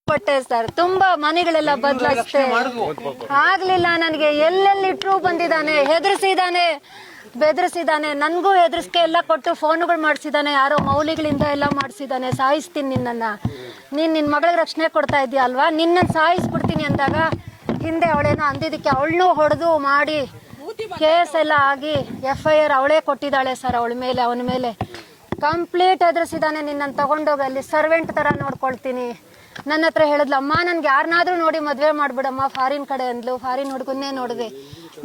ಪಟ್ಟೆ ಸರ್. ತುಂಬಾ ಮನೆಗಳೆಲ್ಲ ಬದಲಾಯಿಸ್ತೆ, ಆಗ್ಲಿಲ್ಲ ನನಗೆ. ಎಲ್ಲೆಲ್ಲಿ ಇಟ್ರು ಬಂದಿದ್ದಾನೆ, ಬೆದರಿಸಿದಾನೆ, ನನ್ಗೂ ಹೆದರ್ಸ್ಕೆ ಎಲ್ಲ ಕೊಟ್ಟು ಫೋನ್ಗಳು ಮಾಡಿಸಿದಾನೆ. ಯಾರೋ ಮೌಲಿಗಳಿಂದ ಎಲ್ಲ ಮಾಡಿಸಿದಾನೆ. ಸಾಯಿಸ್ತೀನಿ ನಿನ್ನನ್ನ, ನಿನ್ ಮಗಳಿಗೆ ರಕ್ಷಣೆ ಕೊಡ್ತಾ ಇದೀಯ ಅಲ್ವಾ, ನಿನ್ನನ್ನು ಸಾಯಿಸ್ಬಿಡ್ತೀನಿ ಅಂದಾಗ ಹಿಂದೆ ಅವಳೇನೋ ಅಂದಿದ್ದಕ್ಕೆ ಅವಳನ್ನೂ ಹೊಡೆದು ಮಾಡಿ ಕೇಸ್ ಎಲ್ಲ ಆಗಿ FIR ಅವಳೇ ಕೊಟ್ಟಿದ್ದಾಳೆ ಸರ್. ಅವನ ಮೇಲೆ ಕಂಪ್ಲೀಟ್ ಹೆದರ್ಸಿದಾನೆ. ನಿನ್ನನ್ನು ತಗೊಂಡೋಗಿ ಅಲ್ಲಿ ಸರ್ವೆಂಟ್ ತರ ನೋಡ್ಕೊಳ್ತೀನಿ. ನನ್ನ ಹತ್ರ ಹೇಳಿದ್ಲು, ಅಮ್ಮ ನನ್ಗೆ ಯಾರನ್ನಾದ್ರೂ ನೋಡಿ ಮದ್ವೆ ಮಾಡ್ಬಿಡಮ್ಮ, ಫಾರಿನ್ ಕಡೆ ಅಂದ್ಲು. ಫಾರಿನ್ ಹುಡುಗನ್ನೇ ನೋಡಿದೆ.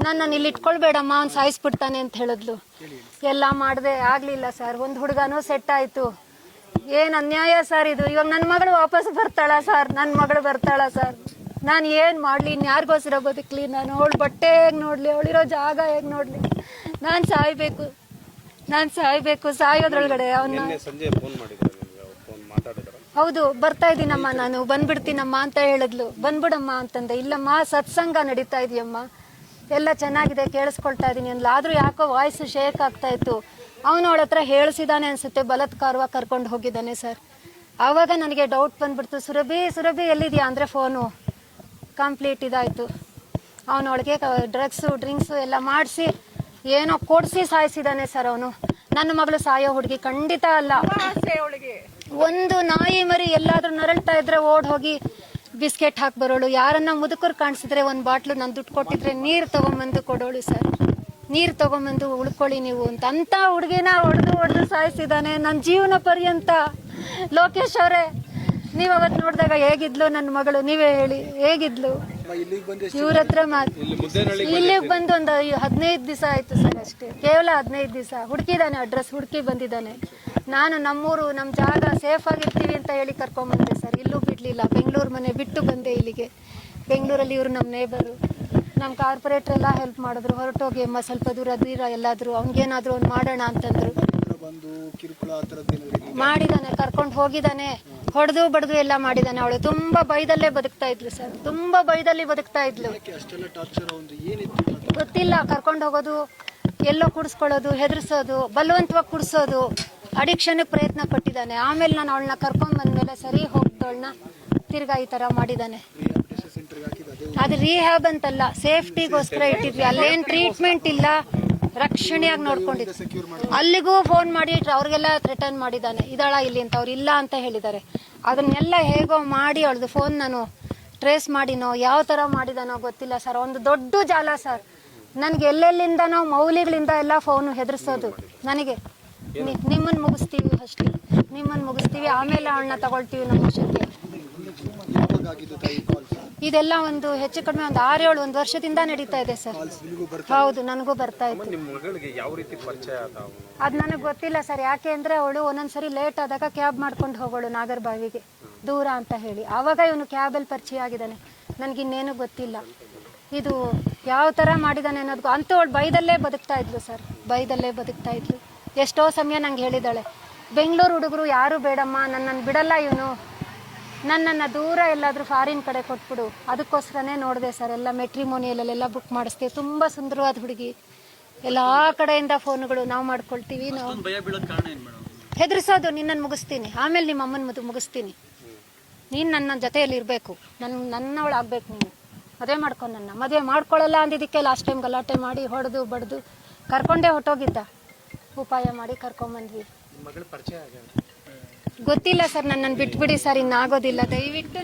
ನನ್ನನ್ನು ಇಲ್ಲಿ ಇಟ್ಕೊಳ್ಬೇಡಮ್ಮ, ಅವ್ನು ಸಾಯಿಸ್ಬಿಡ್ತಾನೆ ಅಂತ ಹೇಳಿದ್ಲು. ಎಲ್ಲ ಮಾಡಿದೆ, ಆಗ್ಲಿಲ್ಲ ಸರ್. ಒಂದು ಹುಡುಗನೂ ಸೆಟ್ ಆಯ್ತು. ಏನ್ ಅನ್ಯಾಯ ಸರ್ ಇದು. ಇವಾಗ ನನ್ನ ಮಗಳು ವಾಪಸ್ ಬರ್ತಾಳ ಸರ್, ನನ್ನ ಮಗಳು ಬರ್ತಾಳ ಸರ್. ನಾನು ಏನ್ ಮಾಡ್ಲಿ, ಇನ್ಯಾರಿಗೋಸ್ಕರ ಬದುಕ್ಲಿ ನಾನು? ಅವಳು ಬಟ್ಟೆ ಹೇಗ್ ನೋಡ್ಲಿ, ಅವಳಿರೋ ಜಾಗ ಹೇಗ್ ನೋಡ್ಲಿ? ನಾನ್ ಸಾಯ್ಬೇಕು. ಸಾಯೋದ್ರೊಳಗಡೆ ಅವನ್ನ ಹೌದು ಬರ್ತಾ ಇದೀನಮ್ಮ, ನಾನು ಬಂದ್ಬಿಡ್ತೀನಮ್ಮ ಅಂತ ಹೇಳಿದ್ಲು. ಬಂದ್ಬಿಡಮ್ಮ ಅಂತಂದೆ. ಇಲ್ಲಮ್ಮ, ಸತ್ಸಂಗ ನಡೀತಾ ಇದೆಯಮ್ಮ, ಎಲ್ಲ ಚೆನ್ನಾಗಿದೆ, ಕೇಳಿಸ್ಕೊಳ್ತಾ ಇದೀನಿ ಅಂದ್ಲು. ಆದ್ರೂ ಯಾಕೋ ವಾಯ್ಸ್ ಶೇಕ್ ಆಗ್ತಾ ಇತ್ತು. ಅವನು ಅವಳ ಹತ್ರ ಹೇಳಿಸಿದಾನೆ ಅನ್ಸುತ್ತೆ, ಬಲತ್ಕಾರವಾಗಿ ಕರ್ಕೊಂಡು ಹೋಗಿದ್ದಾನೆ ಸರ್. ಆವಾಗ ನನಗೆ ಡೌಟ್ ಬಂದ್ಬಿಡ್ತು. ಸುರಭಿ ಎಲ್ಲಿದ್ಯಾ ಅಂದ್ರೆ ಫೋನು ಕಂಪ್ಲೀಟ್ ಇದಾಯ್ತು. ಅವನೊಳಗೆ ಡ್ರಿಂಕ್ಸು ಎಲ್ಲ ಮಾಡಿಸಿ ಏನೋ ಕೊಡಿಸಿ ಸಾಯಿಸಿದಾನೆ ಸರ್ ಅವನು. ನನ್ನ ಮಗಳು ಸಾಯೋ ಹುಡುಗಿ ಖಂಡಿತ ಅಲ್ಲ. ಒಂದು ನಾಯಿ ಮರಿ ಎಲ್ಲಾದ್ರೂ ನರಳ್ತಾ ಇದ್ರೆ ಓಡ್ ಹೋಗಿ ಬಿಸ್ಕೆಟ್ ಹಾಕಿ ಬರೋಳು. ಯಾರನ್ನ ಮುದುಕರು ಕಾಣಿಸಿದ್ರೆ ಒಂದು ಬಾಟ್ಲು ನಾನು ದುಡ್ಡು ಕೊಟ್ಟಿದ್ರೆ ನೀರು ತಗೊಂಬಂದು ಕೊಡೋಳು ಸರ್. ನೀರು ತಗೊಂಬಂದು ಉಳ್ಕೊಳ್ಳಿ ನೀವು ಅಂತ ಹುಡುಗಿನ ಹೊಡೆದು ಸಾಯಿಸಿದಾನೆ ನನ್ನ ಜೀವನ ಪರ್ಯಂತ. ಲೋಕೇಶ್ ಅವರೇ, ನೀವ್ ಅವತ್ತು ನೋಡಿದಾಗ ಹೇಗಿದ್ಲು ನನ್ನ ಮಗಳು? ನೀವೇ ಹೇಳಿ, ಹೇಗಿದ್ಲು? ಇವ್ರ ಹತ್ರ ಇಲ್ಲಿಗೆ ಬಂದು ಒಂದು 15 ದಿವಸ ಆಯ್ತು ಸರ್, ಅಷ್ಟೇ. ಕೇವಲ 15 ದಿವಸ ಹುಡುಕಿದಾನೆ, ಅಡ್ರೆಸ್ ಹುಡುಕಿ ಬಂದಿದ್ದಾನೆ. ನಾನು ನಮ್ಮೂರು, ನಮ್ಮ ಜಾಗ ಸೇಫ್ ಆಗಿರ್ತೀವಿ ಅಂತ ಹೇಳಿ ಕರ್ಕೊಂಡ್ ಬಂದೆ ಸರ್. ಇಲ್ಲೂ ಬಿಡ್ಲಿಲ್ಲ. ಬೆಂಗಳೂರು ಮನೆ ಬಿಟ್ಟು ಬಂದೆ ಇಲ್ಲಿಗೆ. ಬೆಂಗಳೂರಲ್ಲಿ ಇವರು ನಮ್ಮ ನೇಬರು, ನಮ್ಮ ಕಾರ್ಪೊರೇಟರ್ ಎಲ್ಲ ಹೆಲ್ಪ್ ಮಾಡಿದ್ರು. ಹೊರಟೋಗಿ ಅಮ್ಮ ಸ್ವಲ್ಪ ದೂರ ಎಲ್ಲಾದ್ರು, ಅವ್ನಿಗೇನಾದ್ರು ಒಂದು ಮಾಡೋಣ ಅಂತಂದ್ರು. ಮಾಡಿದಾನೆ, ಕರ್ಕೊಂಡು ಹೋಗಿದ್ದಾನೆ, ಹೊಡೆದು ಬಡ್ದು ಎಲ್ಲ ಮಾಡಿದಾನೆ. ಅವಳು ತುಂಬಾ ಭಯದಲ್ಲೇ ಬದುಕ್ತಾ ಇದ್ಲು ಸರ್, ತುಂಬಾ ಭಯದಲ್ಲಿ ಬದುಕ್ತಾ ಇದ್ಲು. ಗೊತ್ತಿಲ್ಲ, ಕರ್ಕೊಂಡು ಹೋಗೋದು, ಎಲ್ಲೋ ಕುಡಿಸ್ಕೊಳ್ಳೋದು, ಹೆದರ್ಸೋದು, ಬಲವಂತವಾಗಿ ಕುಡಿಸೋದು, ಅಡಿಕ್ಷನ್ ಪ್ರಯತ್ನ ಪಟ್ಟಿದ್ದಾನೆ. ಆಮೇಲೆ ನಾನು ಅವಳನ್ನ ಕರ್ಕೊಂಡ್ ಬಂದ್ಮೇಲೆ ಸರಿ ಹೋಗ್ದವಳನ್ನ ತಿರ್ಗಾ ಈ ತರ ಮಾಡಿದಾನೆ. ಅದು ರಿಹ್ಯಾಬ್ ಅಂತಲ್ಲ, ಸೇಫ್ಟಿಗೋಸ್ಕರ ಇಟ್ಟಿದ್ವಿ. ಅಲ್ಲೇನ್ ಟ್ರೀಟ್ಮೆಂಟ್ ಇಲ್ಲ, ರಕ್ಷಣೆಯಾಗಿ ನೋಡ್ಕೊಂಡಿದ್ವಿ. ಅಲ್ಲಿಗೂ ಫೋನ್ ಮಾಡಿ ಅವ್ರಿಗೆಲ್ಲ ಥ್ರೆಟನ್ ಮಾಡಿದ್ದಾನೆ, ಇದಳ ಇಲ್ಲಿ ಅಂತ. ಅವ್ರು ಇಲ್ಲ ಅಂತ ಹೇಳಿದ್ದಾರೆ. ಅದನ್ನೆಲ್ಲ ಹೇಗೋ ಮಾಡಿ ಅವಳದು ಫೋನ್ ನಾನು ಟ್ರೇಸ್ ಮಾಡಿನೋ ಯಾವ ತರ ಮಾಡಿದಾನೋ ಗೊತ್ತಿಲ್ಲ ಸರ್. ಒಂದು ದೊಡ್ಡ ಜಾಲ ಸರ್. ನನ್ಗೆ ಎಲ್ಲೆಲ್ಲಿಂದನೋ ಮೌಲಿಗಳಿಂದ ಎಲ್ಲ ಫೋನು ಹೆದರ್ಸೋದು. ನನಗೆ ನಿಮ್ಮನ್ನು ಮುಗಿಸ್ತೀವಿ ಅಷ್ಟೇ, ನಿಮ್ಮನ್ನು ಮುಗಿಸ್ತೀವಿ, ಆಮೇಲೆ ಅವಳನ್ನ ತಗೊಳ್ತೀವಿ ನಮ್ಮ ವಶಕ್ಕೆ. ಇದೆಲ್ಲ ಒಂದು ಹೆಚ್ಚು ಕಡಿಮೆ ಒಂದು 6-7 ವರ್ಷದಿಂದ ನಡೀತಾ ಇದೆ ಸರ್. ಹೌದು, ನನಗೂ ಬರ್ತಾ ಇತ್ತು. ಅದು ನನಗೆ ಗೊತ್ತಿಲ್ಲ ಸರ್. ಯಾಕೆ ಅಂದ್ರೆ ಅವಳು ಒಂದೊಂದ್ಸರಿ ಲೇಟ್ ಆದಾಗ ಕ್ಯಾಬ್ ಮಾಡ್ಕೊಂಡು ಹೋಗೋಳು ನಾಗರಬಾವಿಗೆ, ದೂರ ಅಂತ ಹೇಳಿ. ಆವಾಗ ಇವನು ಕ್ಯಾಬಲ್ಲಿ ಪರಿಚಯ ಆಗಿದ್ದಾನೆ. ನನಗಿನ್ನೇನು ಗೊತ್ತಿಲ್ಲ ಇದು ಯಾವ ತರ ಮಾಡಿದಾನೆ ಅನ್ನೋದು. ಅಂತೂ ಅವಳು ಭಯದಲ್ಲೇ ಬದುಕ್ತಾ ಇದ್ಲು ಸರ್, ಭಯದಲ್ಲೇ ಬದುಕ್ತಾ ಇದ್ಲು. ಎಷ್ಟೋ ಸಮಯ ನಂಗೆ ಹೇಳಿದಾಳೆ, ಬೆಂಗಳೂರು ಹುಡುಗರು ಯಾರು ಬೇಡಮ್ಮ, ನನ್ನನ್ನು ಬಿಡಲ್ಲ ಇವನು, ನನ್ನನ್ನು ದೂರ ಎಲ್ಲಾದರೂ ಫಾರಿನ್ ಕಡೆ ಕೊಟ್ಬಿಡು. ಅದಕ್ಕೋಸ್ಕರನೇ ನೋಡಿದೆ ಸರ್. ಎಲ್ಲ ಮೆಟ್ರಿಮೋನಿಯಲ್ಲೆಲ್ಲ ಬುಕ್ ಮಾಡಿಸ್ತೀವಿ. ತುಂಬ ಸುಂದರವಾದ ಹುಡುಗಿ, ಎಲ್ಲ ಕಡೆಯಿಂದ ಫೋನ್ಗಳು ನಾವು ಮಾಡ್ಕೊಳ್ತೀವಿ. ನಾವು ಹೆದರ್ಸೋದು, ನಿನ್ನನ್ನು ಮುಗಿಸ್ತೀನಿ, ಆಮೇಲೆ ನಿಮ್ಮ ಅಮ್ಮನ ಮುಗಿಸ್ತೀನಿ, ನೀನು ನನ್ನ ಜೊತೆಯಲ್ಲಿ ಇರಬೇಕು, ನನ್ನವಳು ಆಗ್ಬೇಕು, ನೀನು ಮದುವೆ ಮಾಡ್ಕೊಂಡು. ನನ್ನ ಮದುವೆ ಮಾಡ್ಕೊಳ್ಳಲ್ಲ ಅಂದಿದ್ದಕ್ಕೆ ಲಾಸ್ಟ್ ಟೈಮ್ ಗಲಾಟೆ ಮಾಡಿ ಹೊಡೆದು ಬಡ್ದು ಕರ್ಕೊಂಡೇ ಹೊಟ್ಟೋಗಿದ್ದ. ಉಪಾಯ ಮಾಡಿ ಕರ್ಕೊಂಬಂದ್ವಿ. ಗೊತ್ತಿಲ್ಲ ಸರ್, ನನ್ನನ್ನು ಬಿಟ್ಬಿಡಿ ಸರ್, ಇನ್ನಾಗೋದಿಲ್ಲ ದಯವಿಟ್ಟು.